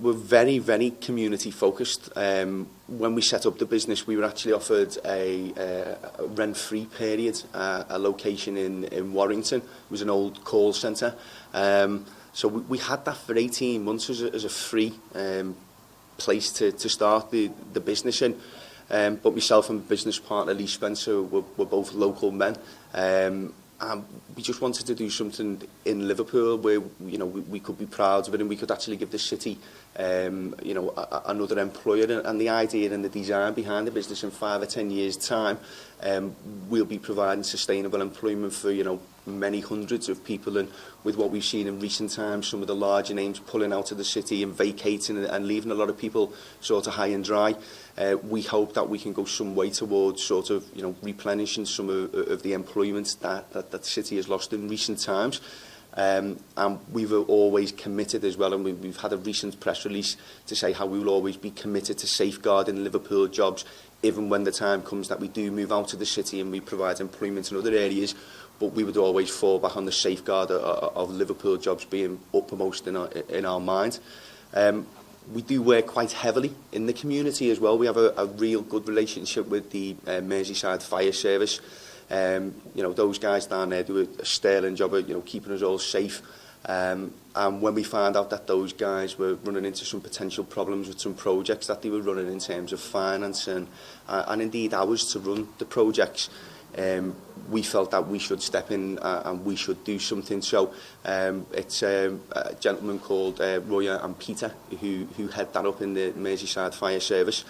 we're very, very community focused. When we set up the business, we were actually offered a rent-free period, a location in Warrington. It was an old call centre. So we had that for 18 months as a free place to start the business in. But myself and business partner Lee Spencer were both local men. And we just wanted to do something in Liverpool where, you know, we could be proud of it and we could actually give the city, you know, another employer. And the idea and the design behind the business in 5 or 10 years' time, we'll be providing sustainable employment for, you know, many hundreds of people. And with what we've seen in recent times, some of the larger names pulling out of the city and vacating and leaving a lot of people sort of high and dry, we hope that we can go some way towards sort of, you know, replenishing some of the employment that the city has lost in recent times. And we've always committed as well, and we've had a recent press release to say how we will always be committed to safeguarding Liverpool jobs, even when the time comes that we do move out of the city and we provide employment in other areas. But we would always fall back on the safeguard of Liverpool jobs being uppermost in our mind. We do work quite heavily in the community as well. We have a real good relationship with the Merseyside Fire Service. You know, those guys down there do a sterling job of, you know, keeping us all safe. And when we found out that those guys were running into some potential problems with some projects that they were running in terms of finance and indeed ours to run the projects, we felt that we should step in and we should do something. So it's a gentleman called Roy and Peter who head that up in the Merseyside Fire Service.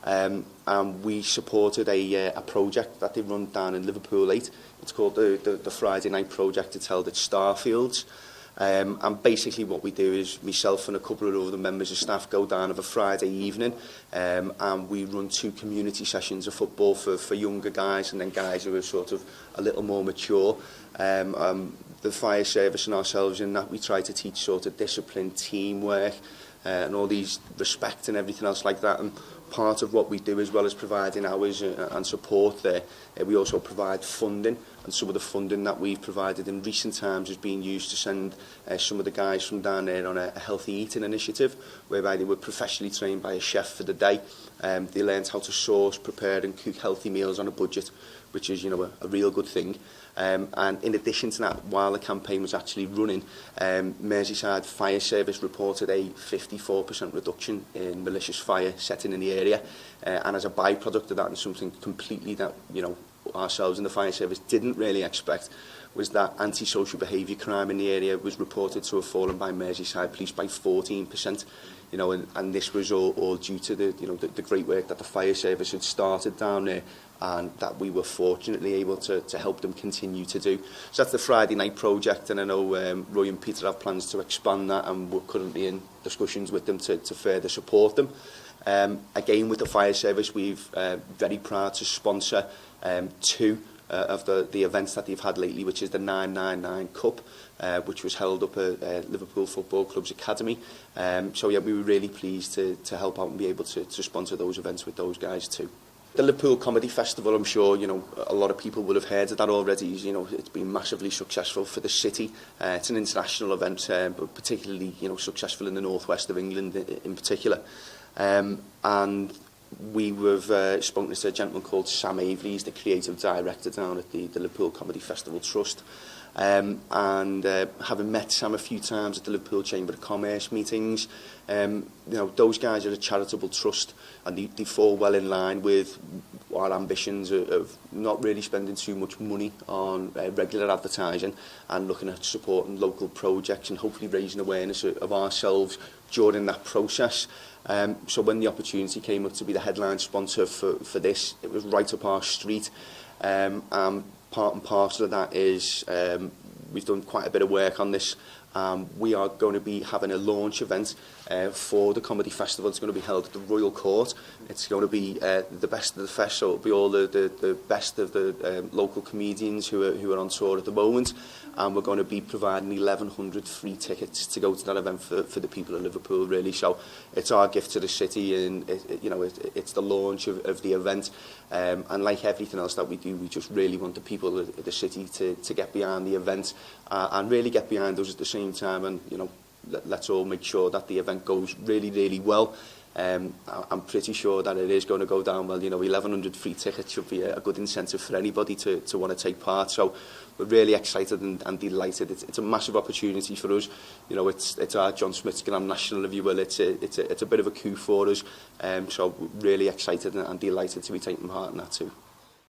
And we supported a project that they run down in Liverpool 8. It's called the Friday Night Project. It's held at Starfields. And basically what we do is myself and a couple of other members of staff go down of a Friday evening and we run 2 community sessions of football for younger guys and then guys who are sort of a little more mature. The fire service and ourselves in that we try to teach sort of discipline, teamwork and all these respect and everything else like that. And part of what we do, as well as providing hours and support there, we also provide funding, and some of the funding that we've provided in recent times is being used to send some of the guys from down there on a healthy eating initiative, whereby they were professionally trained by a chef for the day. They learned how to source, prepare and cook healthy meals on a budget, which is, you know, a real good thing. And in addition to that, while the campaign was actually running, Merseyside Fire Service reported a 54% reduction in malicious fire setting in the area. And as a byproduct of that, and something completely that, you know, ourselves in the fire service didn't really expect, was that antisocial behaviour crime in the area was reported to have fallen by Merseyside Police by 14%. You know, and this was all due to the great work that the fire service had started down there, and that we were fortunately able to help them continue to do. So that's the Friday Night Project, and I know Roy and Peter have plans to expand that, and we're currently in discussions with them to further support them. Again, with the fire service, we've very proud to sponsor 2 of the events that they've had lately, which is the 999 Cup, which was held up at Liverpool Football Club's Academy. So yeah, we were really pleased to help out and be able to sponsor those events with those guys too. The Liverpool Comedy Festival, I'm sure, you know, a lot of people would have heard of that already. You know, it's been massively successful for the city. It's an international event, but particularly, you know, successful in the northwest of England in particular. And we have spoken to a gentleman called Sam Avery. He's the creative director down at the Liverpool Comedy Festival Trust. And having met Sam a few times at the Liverpool Chamber of Commerce meetings, you know, those guys are a charitable trust, and they fall well in line with our ambitions of not really spending too much money on regular advertising and looking at supporting local projects and hopefully raising awareness of ourselves during that process. So when the opportunity came up to be the headline sponsor for this, it was right up our street. Part and parcel of that is we've done quite a bit of work on this. We are going to be having a launch event for the Comedy Festival. It's going to be held at the Royal Court. It's going to be the best of the fest, so it'll be all the best of the local comedians who are on tour at the moment. And we're going to be providing 1,100 free tickets to go to that event for the people of Liverpool, really. So it's our gift to the city, and it's the launch of the event. And like everything else that we do, we just really want the people of the city to get behind the event and really get behind us at the same time. And, you know, let's all make sure that the event goes really, really well. I'm pretty sure that it is going to go down well. You know, 1,100 free tickets should be a good incentive for anybody to want to take part. So we're really excited and delighted. It's a massive opportunity for us. You know, it's our John Smith's Grand National, if you will. It's a bit of a coup for us. So we're really excited and delighted to be taking part in that too.